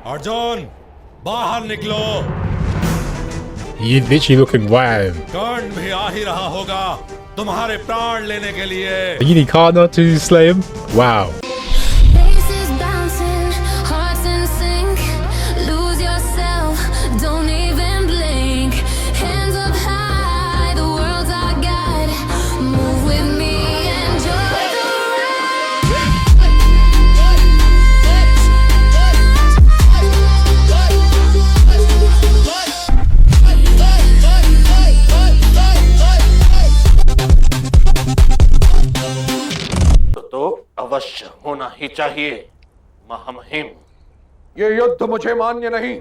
अर्जुन, बाहर निकलो। You literally looking wild. कर्ण भी आ ही रहा होगा तुम्हारे प्राण लेने के लिए। You need Karna to slay him? Wow. Faces bouncing, hearts in sync. Lose yourself, don't even blink. Hands up high, the world's our guide. Move with me, enjoy the तो अवश्य होना ही चाहिए महामहिम। ये युद्ध मुझे मान्य नहीं।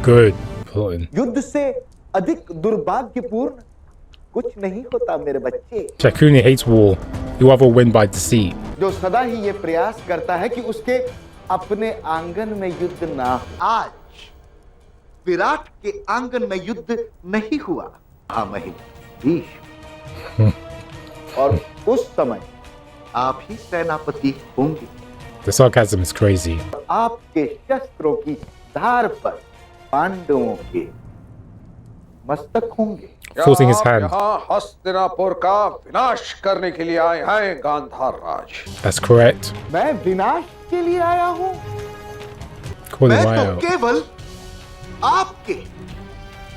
Good. Plotting. युद्ध से अधिक दुर्भाग्यपूर्ण कुछ नहीं होता मेरे बच्चे। Shakuni hates war. You rather win by deceit. जो सदा ही ये प्रयास करता है कि उसके अपने आंगन में युद्ध ना हो। आज विराट के आंगन में युद्ध नहीं हुआ। महामहिम भीष्म और उस समय आप ही सेनापति होंगे। The sarcasm is crazy. आपके शस्त्रों की धार पर पांडवों के मस्तक होंगे। Forcing his आप hand. यहाँ हस्तिनापुर का विनाश करने के लिए आए हैं गांधार राज। That's correct. मैं विनाश के लिए आया हूँ। Call him मैं right तो out. केवल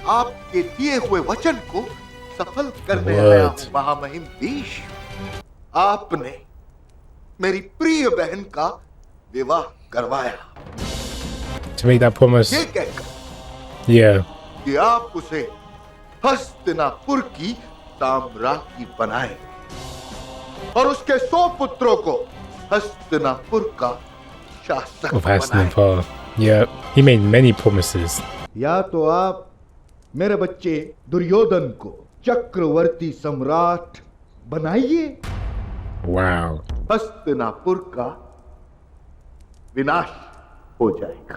आपके दिए हुए वचन को सफल करने आया हूँ महामहिम भीष्म। आपने मेरी प्रिय बहन का विवाह करवाया To make that promise. ये कहकर Yeah. कि आप उसे हस्तिनापुर की साम्राज्ञी बनाए और उसके 100 पुत्रों को हस्तिनापुर का शासक Of बनाए। Hastinapur. Yeah. He made many promises. या तो आप मेरे बच्चे दुर्योधन को चक्रवर्ती सम्राट बनाइए, Wow. हस्तिनापुर का विनाश हो जाएगा।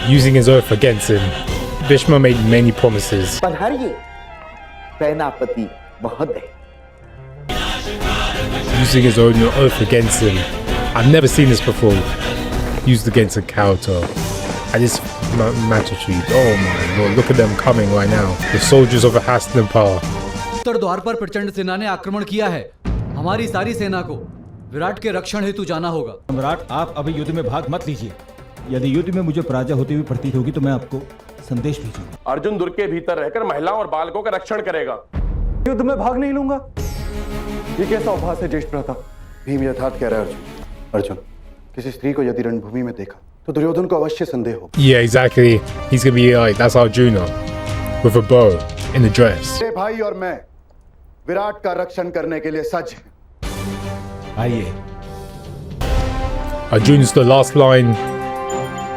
Using his oath against him. Bhishma made many promises. पधारिए सेनापति महोदय। Using his own oath against him. I've never seen this before. Used against a character. And this magnitude. Oh my lord. Look at them coming right now. The soldiers of Hastinapur. उत्तर द्वार पर प्रचंड सेना ने आक्रमण किया है। हमारी सारी सेना को विराट के रक्षण हेतु जाना होगा। सम्राट, आप अभी युद्ध में भाग मत लीजिए। यदि युद्ध में मुझे पराजय होती हुई प्रतीत होगी तो मैं आपको संदेश भेजूंगा। अर्जुन दुर्ग के भीतर रहकर महिलाओं और बालकों का रक्षण करेगा। युद्ध में भाग नहीं लूंगा। ये कैसा उपहास है ज्येष्ठ भ्राता? भीम यथार्थ कह रहा है अर्जुन। किसी स्त्री को यदि रणभूमि में देखा तो दुर्योधन को अवश्य संदेह हो। Yeah, exactly. He's gonna be like, that's Arjuna. With a bow. In a dress. मेरे भाई और मैं विराट का रक्षण करने के लिए सज्ज हैं। आइए। Arjuna's the last line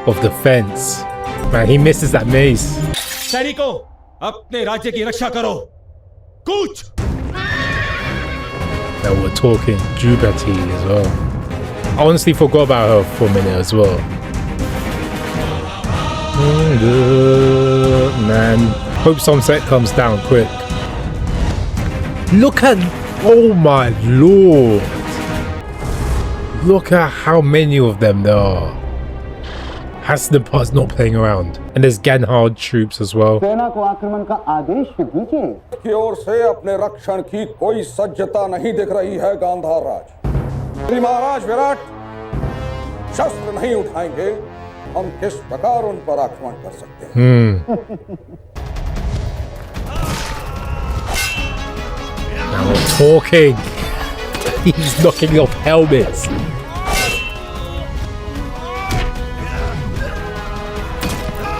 of defense. Man, he misses that mace. सैनिकों, अपने राज्य की रक्षा करो। कूच! Now we're talking Jubati as well. I honestly forgot about her for a minute as well. Man, hope Sunset comes down quick. Look at, oh my lord. Look at how many of them there are. Hastinapur's not playing around. And there's Ganhard troops as well. सेना को आक्रमण का आदेश दीजिए। की ओर से अपने रक्षण की कोई सज्जता नहीं दिख रही है गांधार राज। श्री महाराज विराट शस्त्र नहीं उठाएंगे, हम किस प्रकार उन पर आक्रमण कर सकते हैं? Now we're talking. He's knocking off helmets.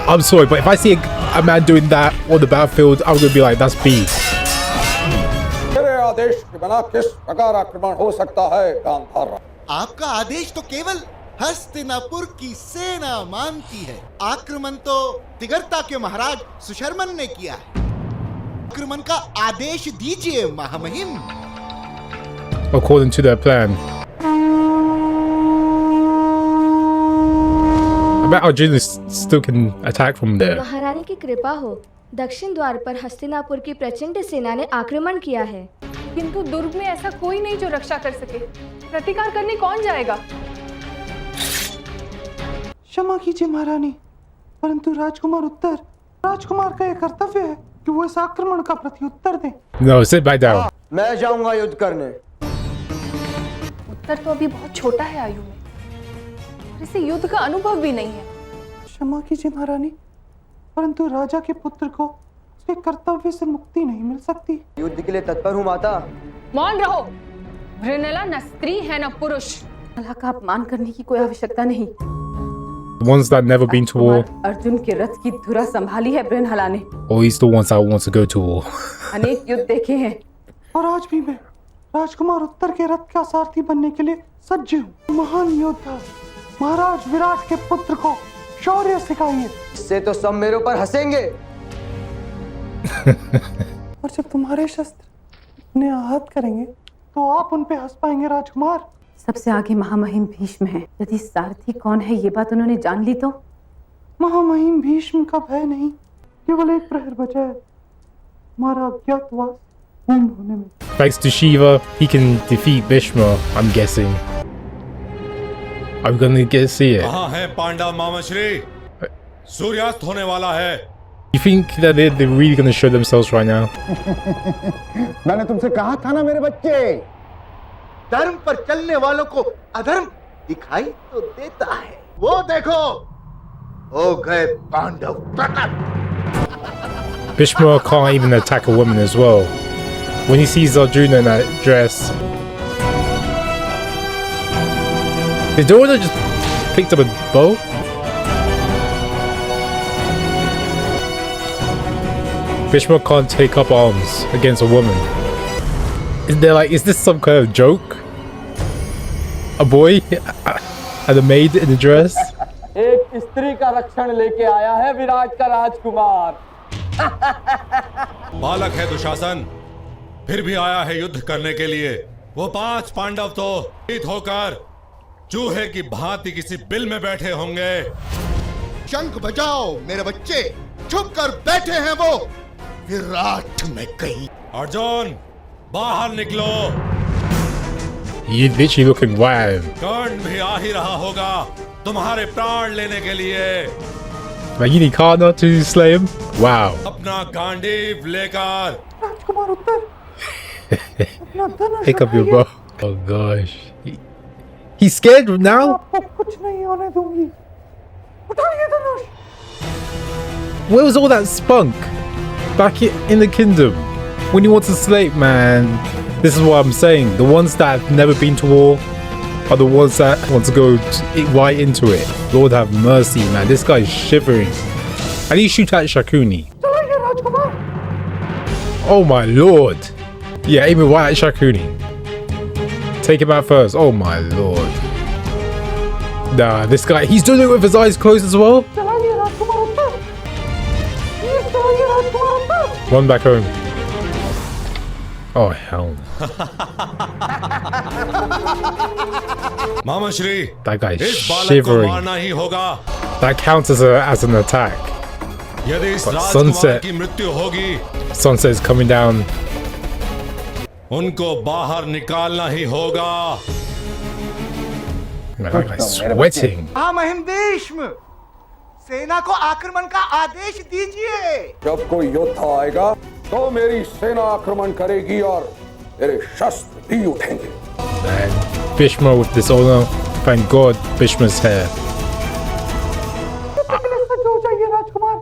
I'm sorry, but if I see a man doing that on the battlefield, I'm gonna be like, that's beef. मेरे आदेश के बिना किस प्रकार आक्रमण हो सकता है गांधार राज? आपका आदेश तो केवल हस्तिनापुर की सेना मानती है। आक्रमण तो तिगर्ता के महाराज सुशर्मन ने किया है। आक्रमण का आदेश दीजिए महामहिम। According to their plan. I bet Arjuna still can attack from there. महारानी की कृपा हो। दक्षिण द्वार पर हस्तिनापुर की प्रचंड सेना ने आक्रमण किया है, किंतु दुर्ग में ऐसा कोई नहीं जो रक्षा कर सके। प्रतिकार करने कौन जाएगा? क्षमा कीजिए महारानी, परंतु राजकुमार का यह कर्तव्य है कि वो इस आक्रमण का प्रत्युत्तर दे। No, sit back down. मैं जाऊंगा युद्ध करने। उत्तर तो अभी बहुत छोटा है आयु में और इसे युद्ध का अनुभव भी नहीं है। क्षमा कीजिए महारानी, परंतु राजा के पुत्र को उसके कर्तव्य से मुक्ति नहीं मिल सकती। युद्ध के लिए तत्पर हूँ माता। मौन रहो, वृणला न स्त्री है न पुरुष। अल्लाह का अपमान करने की कोई आवश्यकता नहीं। The ones that never been to war, Arjun के रथ की धुरा संभाली है ब्रह्मला ने। or he's the ones that want to go to war. अनेक युद्ध देखे हैं और आज भी मैं राजकुमार उत्तर के रथ का सारथी बनने के लिए सज्ज हूँ। महान योद्धा महाराज विराट के पुत्र को शौर्य सिखाइए, इससे तो सब मेरे ऊपर हंसेंगे। और जब तुम्हारे शस्त्र उन्हें आहत करेंगे तो आप उन पे हंस पाएंगे राजकुमार। सबसे आगे महामहिम भीष्म है। यदि सारथी कौन है ये बात उन्होंने जान ली तो? महामहिम भीष्म का भय नहीं, केवल एक प्रहर बचा है, हमारा अज्ञातवास पूर्ण होने में। Thanks to Shiva, he can defeat Bhishma, I'm guessing. Are we gonna get to see it? कहाँ है पांडव मामाश्री? सूर्यास्त होने वाला है। You think that they're really gonna show themselves right now? मैंने तुमसे कहा था ना मेरे बच्चे, धर्म पर चलने वालों को अधर्म दिखाई तो देता है। वो देखो, हो गए पांडव प्रकट। Bhishma can't even attack a woman as well. When he sees Arjuna in that dress, did Arjuna just picked up a bow? Bhishma can't take up arms against a woman. Is this some kind of joke? A boy and a maid in a dress? एक स्त्री का रक्षण लेके आया है विराट का राजकुमार। बालक है दुशासन, फिर भी आया है युद्ध करने के लिए। वो 5 पांडव तो जीत होकर चूहे की भांति किसी बिल में बैठे होंगे। शंख बजाओ मेरे बच्चे, छुप कर बैठे हैं वो विराट में कहीं। अर्जुन बाहर निकलो। You literally looking wild. कर्ण भी आ ही रहा होगा तुम्हारे प्राण लेने के लिए। Like you need Karna to slay him? Wow. अपना गांडीव लेकर। राजकुमार उत्तर, अपना धनुष Pick up your उठाइए। bow. Oh gosh. He's scared now? आपको कुछ नहीं होने दूंगी। उठाइए धनुष। Where was all that spunk? Back in the kingdom. When he wants to slay, man. This is what I'm saying. The ones that have never been to war are the ones that want to go right into it. Lord have mercy, man. This guy's shivering. And he shoot at Shakuni. चलाइए राजकुमार। Oh my lord. Yeah, aiming right at Shakuni. Take him out first. Oh my lord. Nah, this guy, he's doing it with his eyes closed as well. चलाइए राजकुमार उत्तर। चलाइए राजकुमार उत्तर। Run back home. Oh hell. मामाश्री, That guy's इस बालक को shivering. मारना ही होगा। That counts as an attack. यदि इस But Rajkumar Sunset- की मृत्यु होगी, Sunset is coming down. उनको बाहर निकालना ही होगा। Man, that guy's sweating. महामहिम भीष्म, सेना को आक्रमण का आदेश दीजिए। जब कोई योद्धा आएगा तो मेरी सेना आक्रमण करेगी और मेरे शस्त्र भी उठेंगे। Man, Bhishma with dishonor. Thank God Bhishma's here. सज्ज हो जाइए राजकुमार,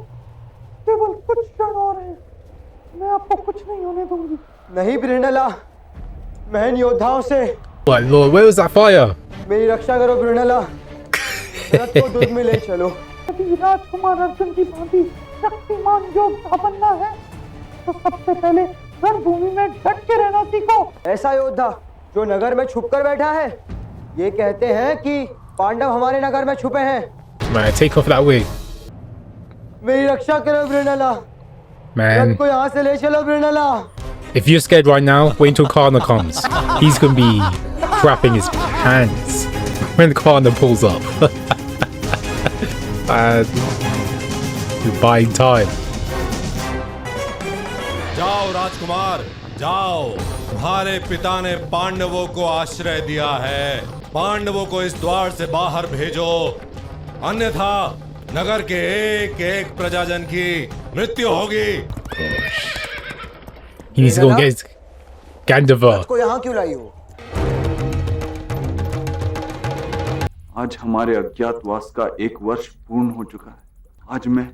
केवल कुछ क्षण और हैं, मैं आपको कुछ नहीं होने दूंगी। नहीं ब्रिनला, महन योद्धाओं से My lord, where was that fire? मेरी रक्षा करो ब्रिनला, रथ को दुर्ग में ले चलो। यदि राजकुमार अर्जुन की भांति शक्तिमान योद्धा बनना है तो सबसे पहले रणभूमि में डट के रहना सीखो। ऐसा योद्धा जो नगर में छुपकर बैठा है, ये कहते हैं कि पांडव हमारे नगर में छुपे हैं। Man, take off that wig. मेरी रक्षा करो ब्रिनला, Man, रथ को यहाँ से ले चलो ब्रिनला। if you're scared right now, wait until Karna comes. He's gonna be crapping his pants when Karna pulls up. And you're buying time. जाओ राजकुमार, जाओ। तुम्हारे पिता ने पांडवों को आश्रय दिया है। पांडवों को इस द्वार से बाहर भेजो अन्यथा नगर के एक एक प्रजाजन की मृत्यु होगी। He needs to go and get his Gandavar. को यहाँ क्यों लाई हो? आज हमारे अज्ञातवास का 1 वर्ष पूर्ण हो चुका है। आज मैं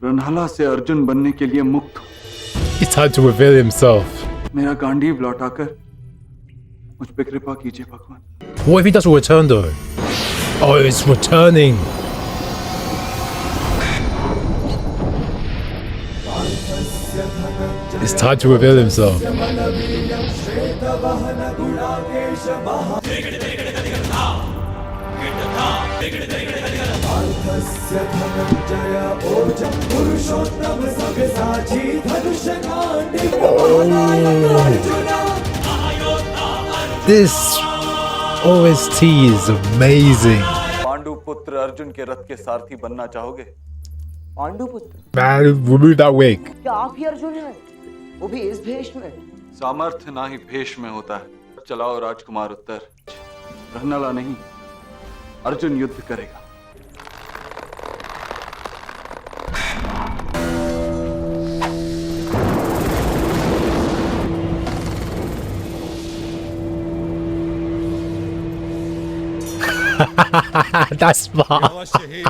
रन्हाला से अर्जुन बनने के लिए मुक्त हूँ। It's time to reveal himself. मेरा गांडीव लौटाकर मुझ पे कृपा कीजिए भगवान। What if he doesn't return though? Oh, it's returning. It's time to reveal himself. This OST is amazing. Pandu पुत्र अर्जुन के रथ के सारथी बनना चाहोगे? पांडु पुत्र? Man, remove that wig. क्या आप ही अर्जुन हैं? वो भी इस भेष में? सामर्थ्य ना ही भेष में होता है। चलाओ राजकुमार उत्तर। रन्हाला नहीं, अर्जुन युद्ध करेगा। That's smart. अवश्य ही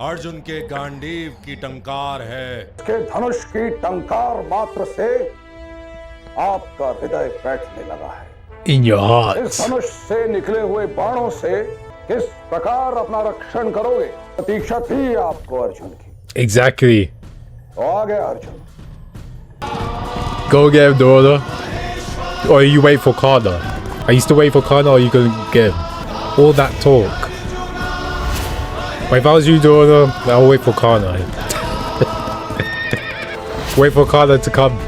अर्जुन के गांडीव की टंकार है। के धनुष की टंकार मात्र से आपका हृदय बैठने लगा है। In your heart. इस धनुष से निकले हुए बाणों से किस प्रकार अपना रक्षण करोगे? प्रतीक्षा थी आपको अर्जुन की। Exactly. तो आ गया Arjun. Go get him, Dora. Or you wait for Kana. Are you still waiting for Kana, or are you gonna get him? All that talk. But if I was you, Dora, I'll wait for Kana. Wait for Kana to come.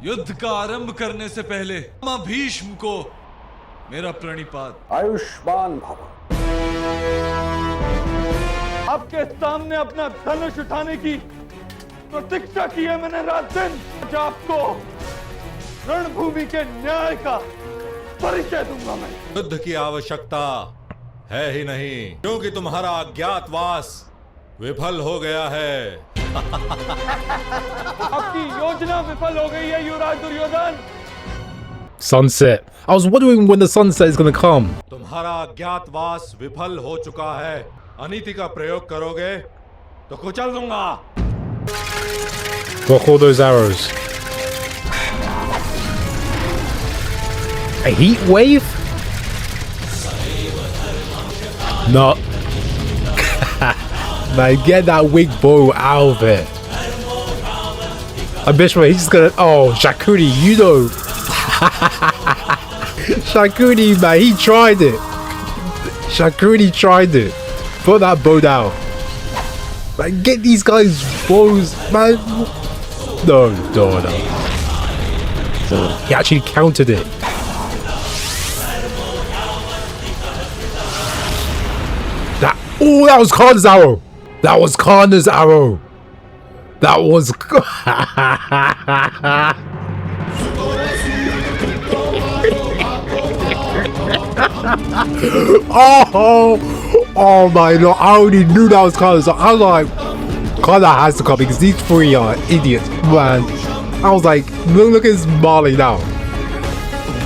युद्ध का आरंभ करने से पहले मां भीष्म को मेरा प्रणिपात। आयुष्मान भव। आपके सामने अपना धनुष उठाने की प्रतीक्षा की है मैंने रात दिन। आज आपको रणभूमि के न्याय का परिचय दूंगा मैं। युद्ध की आवश्यकता है ही नहीं, क्योंकि तुम्हारा अज्ञातवास विफल हो गया है। आपकी योजना विफल हो गई है युवराज Duryodhan. Sunset. I was wondering when the sunset is gonna come. तुम्हारा अज्ञातवास विफल हो चुका है। अनीति का प्रयोग करोगे तो कुचल दूंगा। Block all those arrows. A heat wave? No. Man, get that wig bow out of it. I'm Bishop, he's just gonna. Oh, Shakuni, you know. Shakuni, man, he tried it. Shakuni tried it. Put that bow down. Man, get these guys bows, man. No. He actually countered it. That was Kana's arrow. That was Kana's arrow. That was. Oh my lord! I already knew that was Kana. So I was like, Kana has to come because these three are idiots, man. I was like, look at his Marley now.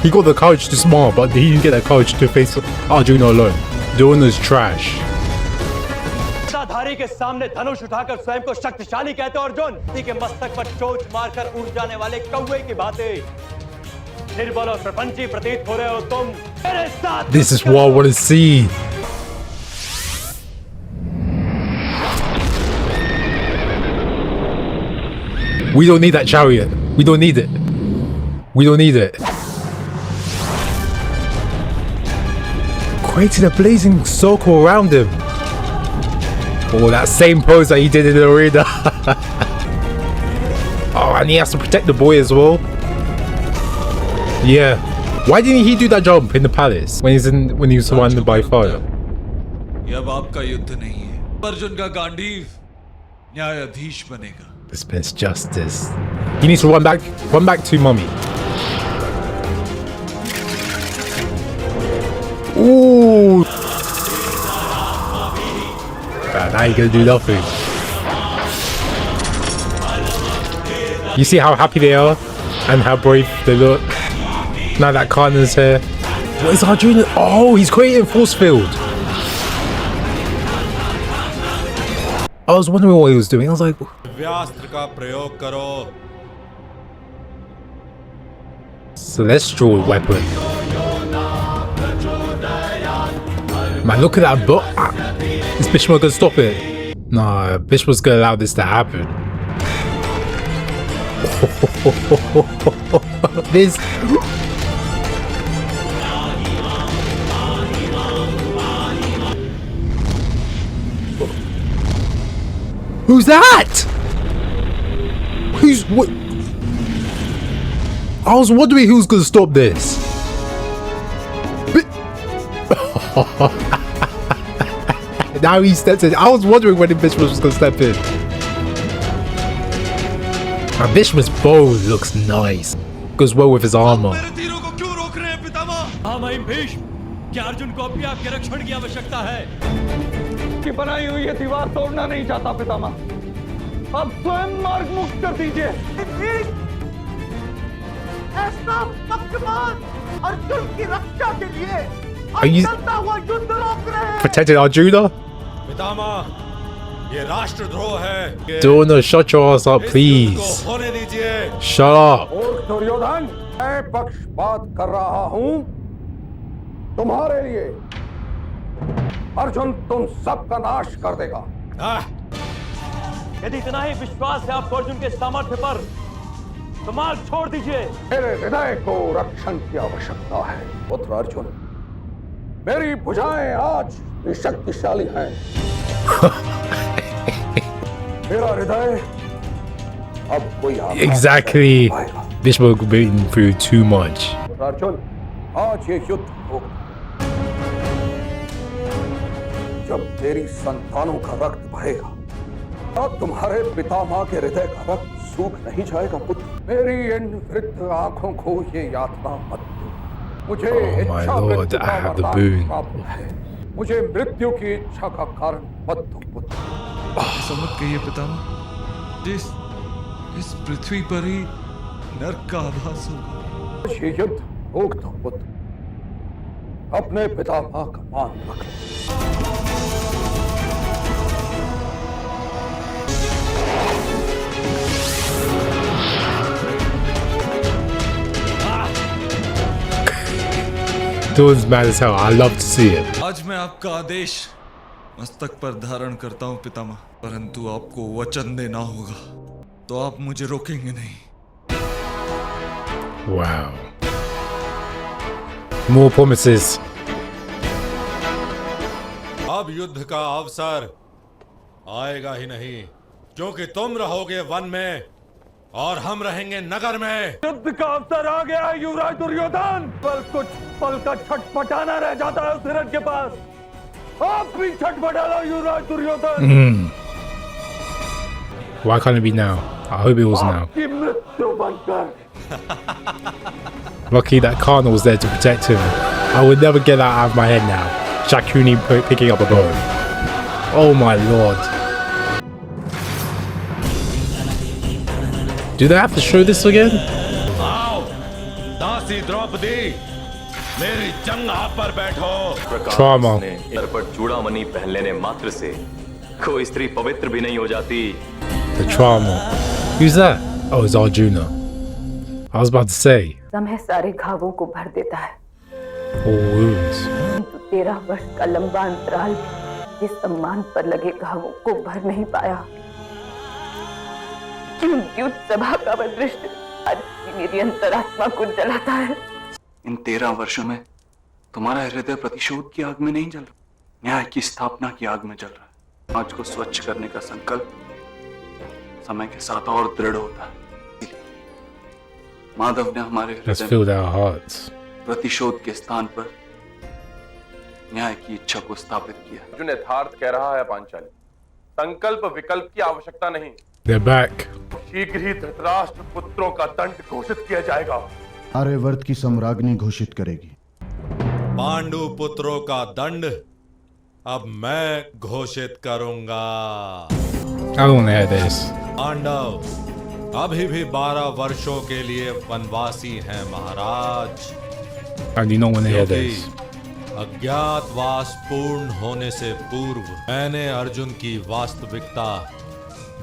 He got the courage to smile, but he didn't get the courage to face Arjuna alone. Doing this trash. धारी के सामने धनुष उठाकर स्वयं को शक्तिशाली कहते हो अर्जुन। इसी के मस्तक पर चोंच मारकर उड़ जाने वाले कौवे की भांति निर्बल और प्रपंची प्रतीत हो रहे हो तुम। मेरे साथ This is what I want to see. We don't need that chariot. We don't need it. We don't need it. Created a blazing circle around him. Oh, that same pose that he did in the arena. Oh, and he has to protect the boy as well. Yeah. Why didn't he do that jump in the palace when he was surrounded by fire? ये अब आपका युद्ध नहीं है। अर्जुन का गांडीव न्यायाधीश बनेगा। Dispense justice. He needs to run back to mummy. Ooh. Now you're gonna do nothing. You see how happy they are and how brave they look. Now that Kana's here. What is Arjuna? Oh, he's creating force field. I was wondering what he was doing. I was like, Divyastra का प्रयोग करो. celestial weapon. Man, look at that book. Is Bishma gonna stop it? Nah, Bishma's gonna allow this to happen. This. Who's that? Who's what? I was wondering who's gonna stop this. Now he steps in. I was wondering when Bishma was gonna step in. Now Bishma's bow looks nice. Goes well with his armor. महामहिम भीष्म, क्या अर्जुन को भी आपके रक्षण की आवश्यकता है? कि बनाई हुई ये दीवार तोड़ना नहीं चाहता पितामह. अब स्वयं मार्ग मुक्त कर दीजिए. ऐसा शक्तिमान अर्जुन की रक्षा के लिए Are you चलता हुआ युद्ध रोक रहे हैं. protecting Arjuna? पितामह, ये राष्ट्रद्रोह है. Dona, shut your ass up, please. होने दीजिए. Shut up. मूर्ख दुर्योधन, मैं पक्षपात कर रहा हूं तुम्हारे लिए. अर्जुन तुम सबका नाश कर देगा. यदि इतना ही विश्वास है आपको अर्जुन के सामर्थ्य पर, तो मार्ग छोड़ दीजिए. मेरे हृदय को रक्षण की आवश्यकता है पुत्र अर्जुन. मेरी भुजाएं आज भी शक्तिशाली हैं. मेरा हृदय अब कोई Exactly. Bishma been through too much. Arjun, आज ये युद्ध होगा. जब तेरी संतानों का रक्त बहेगा, तब तुम्हारे पितामह के हृदय का रक्त सूख नहीं जाएगा पुत्र. मेरी इन वृद्ध आंखों को ये यातना मत दो. मुझे Oh my इच्छा lord, मृत्यु I का have the वरदान boon. प्राप्त है. मुझे मृत्यु की इच्छा का कारण मत दो पुत्र. ऐसा मत कहिए पितामह. इस पृथ्वी पर ही नरक का आभास होगा. ये युद्ध रोक दो पुत्र. अपने पितामह का मान रख लो. Dawn's mad as hell. I love to see it. आज मैं आपका आदेश मस्तक पर धारण करता हूँ पितामह. परंतु आपको वचन देना होगा, तो आप मुझे रोकेंगे नहीं. Wow. More promises. अब युद्ध का अवसर आएगा ही नहीं, क्योंकि तुम रहोगे वन में और हम रहेंगे नगर में. युद्ध का अवसर आ गया है युवराज दुर्योधन. पर कुछ पल का छटपटाना रह जाता है उस हिरण के पास. आप भी छटपटा लो युवराज Duryodhan. Why can't it be now? I hope it was now. आपकी मृत्यु बनकर. Lucky that Kana was there to protect him. I would never get that out of my head now. Shakuni picking up a bow. Oh my lord. Do they have to show this again? आओ, दासी द्रौपदी, मेरी जंघा पर बैठो. Trauma. Sir पर चूड़ामणि पहन लेने मात्र से कोई स्त्री पवित्र भी नहीं हो जाती. The trauma. Who's that? Oh, it's Arjuna. I was about to say. समय सारे घावों को भर देता है. All wounds. किंतु 13 वर्ष का लंबा अंतराल भी इस सम्मान पर लगे घावों को भर नहीं पाया. युद्ध सभा का वह दृश्य आज भी मेरी अंतरात्मा को जलाता है. इन 13 वर्षों में तुम्हारा हृदय प्रतिशोध की आग में नहीं जल रहा, न्याय की स्थापना की आग में जल रहा है. समाज को स्वच्छ करने का संकल्प समय के साथ और दृढ़ होता है. माधव ने हमारे Let's हृदय fill में our hearts. प्रतिशोध के स्थान पर न्याय की इच्छा को स्थापित किया. अर्जुन यथार्थ कह रहा है पांचाली. संकल्प विकल्प की आवश्यकता नहीं. They're back. शीघ्र ही धृतराष्ट्र पुत्रों का दंड घोषित किया जाएगा। आर्यवर्त की सम्राज्ञी घोषित करेगी। पांडु पुत्रों का दंड अब मैं घोषित करूंगा। I don't want to hear this. Pandav अभी भी 12 वर्षों के लिए वनवासी हैं महाराज। I do not want to hear क्योंकि this. अज्ञातवास पूर्ण होने से पूर्व मैंने अर्जुन की वास्तविकता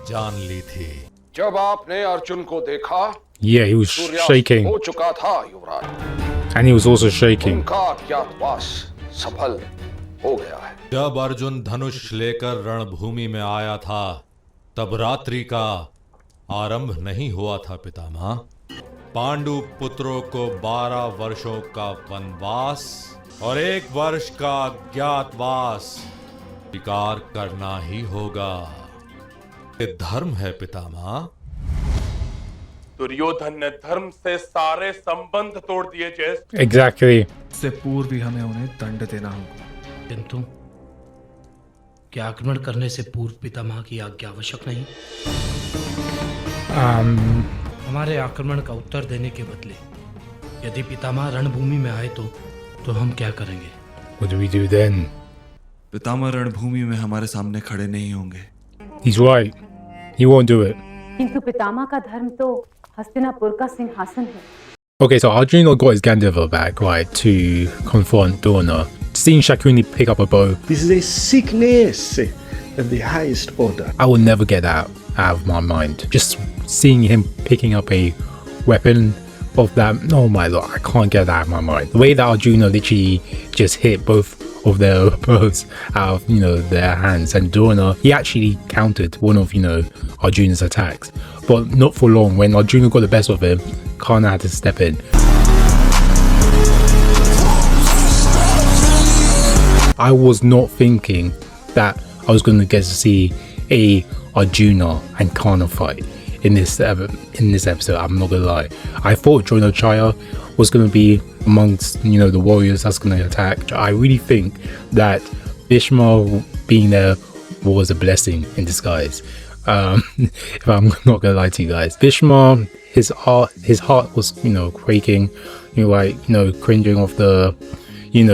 जान ली थी। जब आपने अर्जुन को देखा, Yeah, he was सूर्यास्त shaking. हो चुका था युवराज। And he was also shaking. उनका अज्ञातवास सफल हो गया है। जब अर्जुन धनुष लेकर रणभूमि में आया था तब रात्रि का आरंभ नहीं हुआ था पितामह। पांडु पुत्रों को 12 वर्षों का वनवास और 1 वर्ष का अज्ञातवास स्वीकार करना ही होगा। ये धर्म है पितामह। दुर्योधन ने धर्म से सारे संबंध तोड़ दिए। ज्येष्ठ Exactly. से पूर्व ही हमें उन्हें दंड देना होगा। किंतु क्या आक्रमण करने से पूर्व पितामह की आज्ञा आवश्यक नहीं? हमारे आक्रमण का उत्तर देने के बदले यदि पितामह रणभूमि में आए तो हम क्या करेंगे? What do we do then? पितामह रणभूमि में हमारे सामने खड़े नहीं होंगे। He's right. He won't do it. किंतु पितामह का धर्म तो हस्तिनापुर का सिंहासन है। Okay, so Arjuna got his Gandharva back, right, to confront Drona. Seeing Shakuni pick up a bow, This is a sickness of the highest order. I will never get that out of my mind. Just seeing him picking up a weapon of that, oh my lord, I can't get that out of my mind. The way that Arjuna literally just hit both of their bows out of, their hands, and Drona, he actually countered one of, Arjuna's attacks. But not for long. When Arjuna got the best of him, Karna had to step in. I was not thinking that I was going to get to see a Arjuna and Karna fight in this episode. I'm not gonna lie. I thought Dronacharya was going to be amongst the warriors that's going to attack. I really think that Bhishma being there was a blessing in disguise. If I'm not gonna lie to you guys, Bhishma, his heart was quaking, cringing of the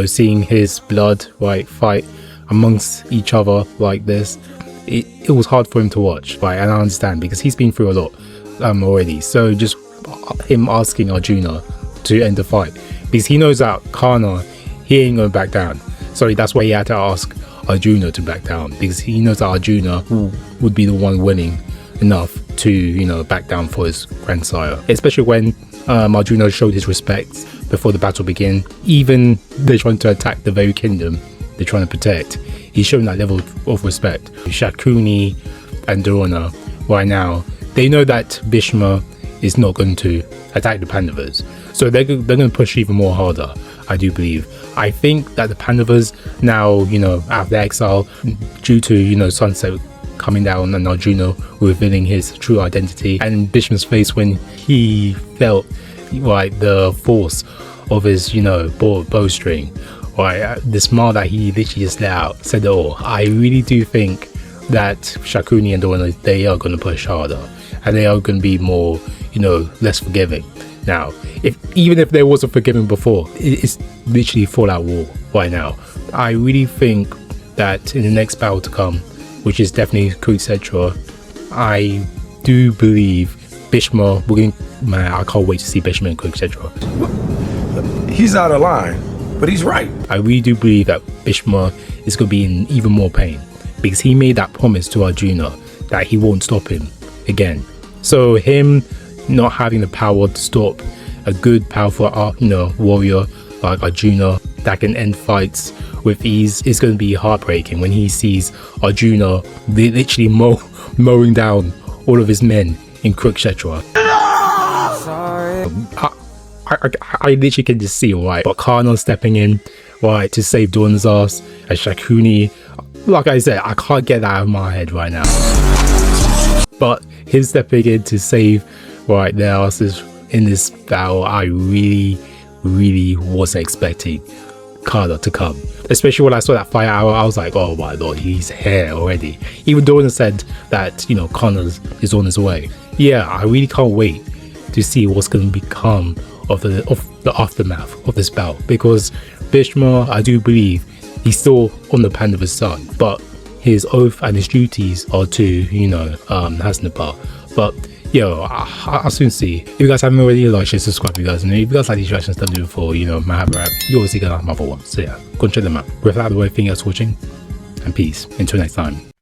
seeing his blood fight amongst each other like this. It was hard for him to watch, right? And I understand because he's been through a lot already. So just him asking Arjuna to end the fight because he knows that Karna, he ain't gonna back down. Sorry, that's why he had to ask Arjuna to back down, because he knows that Arjuna would be the one willing enough to back down for his grandsire, especially when Arjuna showed his respect before the battle began. Even they're trying to attack the very kingdom they're trying to protect, he's shown that level of respect. Shakuni and Drona right now, they know that Bhishma is not going to attack the Pandavas, so they're going to push even more harder, I do believe. I think that the Pandavas now, out of the exile, due to, sunset coming down and Arjuna revealing his true identity, and Bhishma's face when he felt the force of his, bowstring, the smile that he literally just let out said it all. I really do think that Shakuni and Drona, they are going to push harder, and they are going to be more, less forgiving. Now, even if there was a forgiving before, it's literally full-out war right now. I really think that in the next battle to come, which is definitely Kurukshetra, I do believe Bhishma, I can't wait to see Bhishma in Kurukshetra. He's out of line, but he's right. I really do believe that Bhishma is going to be in even more pain, because he made that promise to Arjuna that he won't stop him again. So him not having the power to stop a good, powerful, warrior like Arjuna that can end fights with ease is going to be heartbreaking when he sees Arjuna literally mowing down all of his men in Kurukshetra. I literally can just see, but Karna stepping in, to save Drona's ass, and Shakuni, like I said, I can't get that out of my head right now. But him stepping in to save their asses in this battle, I really, really wasn't expecting Karna to come. Especially when I saw that fire arrow, I was like, oh my lord, he's here already. Even Drona said that, Karna is on his way. yeah, I really can't wait to see what's going to become of the aftermath of this bout, because Bhishma, I do believe he's still on the Pandava's side, but his oath and his duties are to, you know, Hasnapal. But yo, I'll soon see. If you guys haven't already, like, share, subscribe, you guys. And if you guys like these reactions that I do for, you know, Mahabharat, you're obviously gonna have another one. So yeah, go and check them out. Without the way, thank you guys for watching, and peace. Until next time.